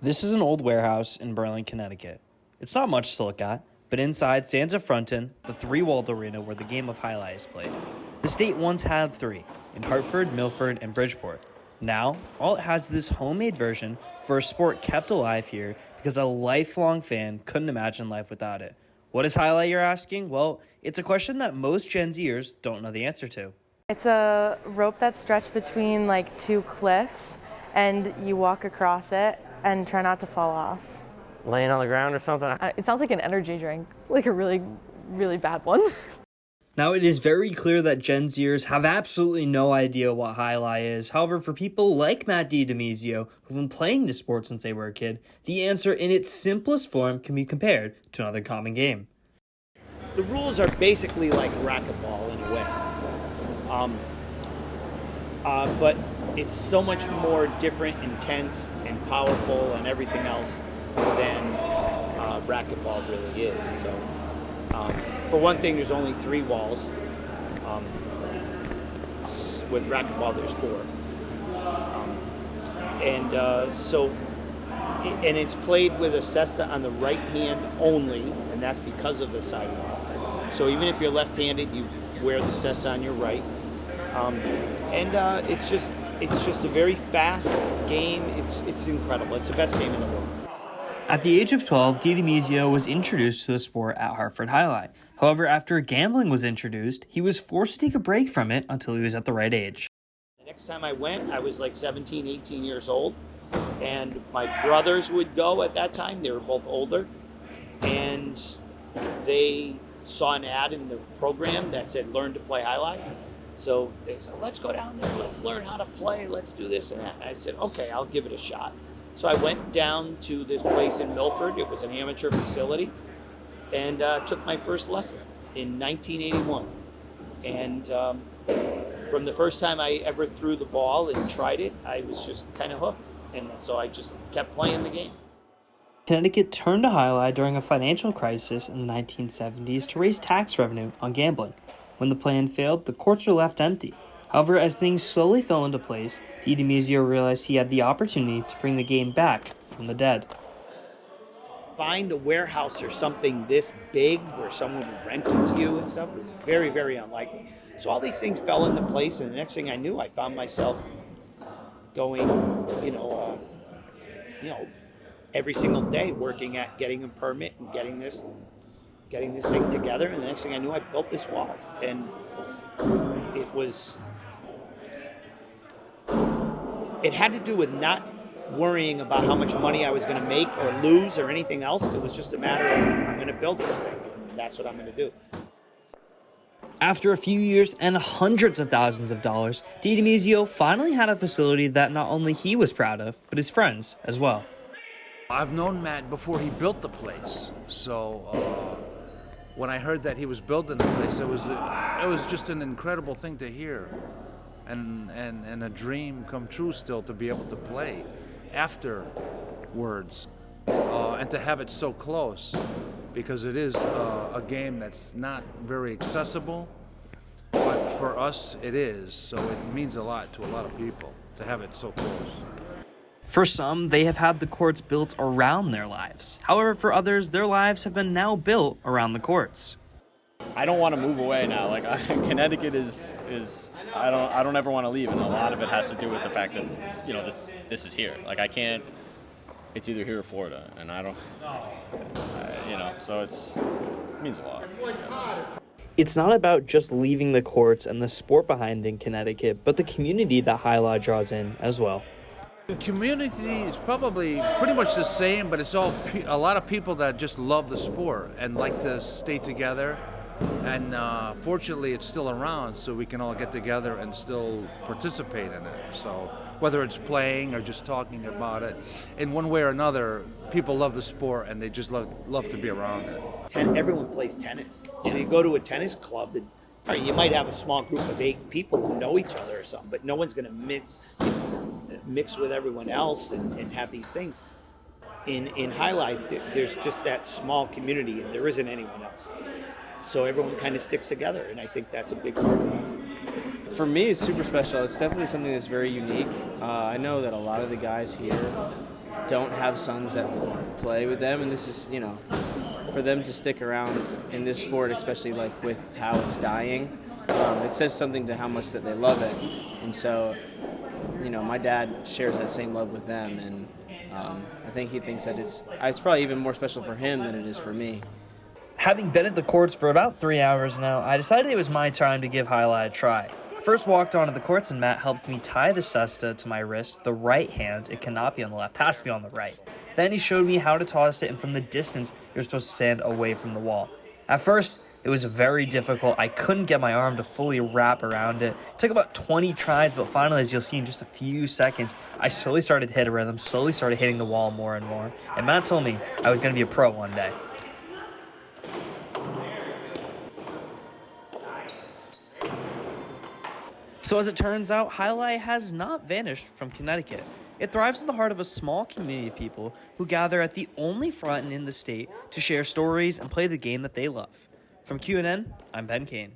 This is an old warehouse in Berlin, Connecticut. It's not much to look at, but inside stands a fronton, the three-walled arena where the game of Jai Alai is played. The state once had three, in Hartford, Milford, and Bridgeport. Now, all it has is this homemade version for a sport kept alive here because a lifelong fan couldn't imagine life without it. What is Jai Alai, you're asking? Well, it's a question that most Gen Zers don't know the answer to. It's a rope that's stretched between like two cliffs, and you walk across it and try not to fall off. Laying on the ground or something? It sounds like an energy drink, like a really, really bad one. Now, it is very clear that Gen Zers have absolutely no idea what Jai Alai is. However, for people like Matt DiDomizio, who've been playing this sport since they were a kid, the answer in its simplest form can be compared to another common game. The rules are basically like racquetball in a way. But it's so much more different, intense, and powerful and everything else than racquetball really is. So, for one thing, there's only 3 walls. With racquetball, there's 4. And it's played with a cesta on the right hand only, and that's because of the sidewall. So even if you're left-handed, you wear the cesta on your right. It's just a very fast game. It's incredible. It's the best game in the world. At the age of 12, DiDomizio was introduced to the sport at Hartford Jai Alai. However, after gambling was introduced, he was forced to take a break from it until he was at the right age. The next time I went, I was like 17, 18 years old, and my brothers would go at that time. They were both older, and they saw an ad in the program that said, "Learn to play Jai Alai." So they said, "Let's go down there, let's learn how to play, let's do this and that." And I said, "Okay, I'll give it a shot." So I went down to this place in Milford. It was an amateur facility, and took my first lesson in 1981. And from the first time I ever threw the ball and tried it, I was just kind of hooked. And so I just kept playing the game. Connecticut turned to Jai Alai during a financial crisis in the 1970s to raise tax revenue on gambling. When the plan failed, the courts were left empty. However, as things slowly fell into place, DiDomizio realized he had the opportunity to bring the game back from the dead. Find a warehouse or something this big where someone would rent it to you and stuff was very, very unlikely. So all these things fell into place, and the next thing I knew, I found myself going, every single day working at getting a permit and getting this thing together. And the next thing I knew, I built this wall, and it had to do with not worrying about how much money I was going to make or lose or anything else. It was just a matter of, I'm going to build this thing, and that's what I'm going to do. After a few years and hundreds of thousands of dollars, DiDomizio finally had a facility that not only he was proud of, but his friends as well. I've known Matt before he built the place, so when I heard that he was building the place, it was just an incredible thing to hear, and a dream come true still to be able to play afterwards, and to have it so close, because it is a game that's not very accessible, but for us it is, so it means a lot to a lot of people to have it so close. For some, they have had the courts built around their lives. However, for others, their lives have been now built around the courts. I don't want to move away now. Connecticut is I don't ever want to leave, and a lot of it has to do with the fact that this is here. I can't. It's either here or Florida, and I don't. So it means a lot. It's not about just leaving the courts and the sport behind in Connecticut, but the community that Jai Alai draws in as well. The community is probably pretty much the same, but it's all a lot of people that just love the sport and like to stay together. And fortunately, it's still around, so we can all get together and still participate in it. So whether it's playing or just talking about it, in one way or another, people love the sport and they just love to be around it. Everyone plays tennis. So you go to a tennis club, and you might have a small group of 8 people who know each other or something, but no one's going to mix with everyone else and have these things. In Jai Alai, there's just that small community, and there isn't anyone else. So everyone kind of sticks together, and I think that's a big part of it. For me, it's super special. It's definitely something that's very unique. I know that a lot of the guys here don't have sons that play with them, and this is, for them to stick around in this sport, especially like with how it's dying, it says something to how much that they love it. And so, my dad shares that same love with them, and I think he thinks that it's probably even more special for him than it is for me. Having been at the courts for about 3 hours now, I decided it was my time to give Jai Alai a try. I first walked onto the courts and Matt helped me tie the cesta to my wrist, the right hand. It cannot be on the left, has to be on the right. Then he showed me how to toss it, and from the distance, you're supposed to stand away from the wall. At first, it was very difficult. I couldn't get my arm to fully wrap around it. It took about 20 tries, but finally, as you'll see in just a few seconds, I slowly started to hit a rhythm, slowly started hitting the wall more and more. And Matt told me I was going to be a pro one day. So as it turns out, Jai Alai has not vanished from Connecticut. It thrives in the heart of a small community of people who gather at the only front in the state to share stories and play the game that they love. From QNN, I'm Ben Kane.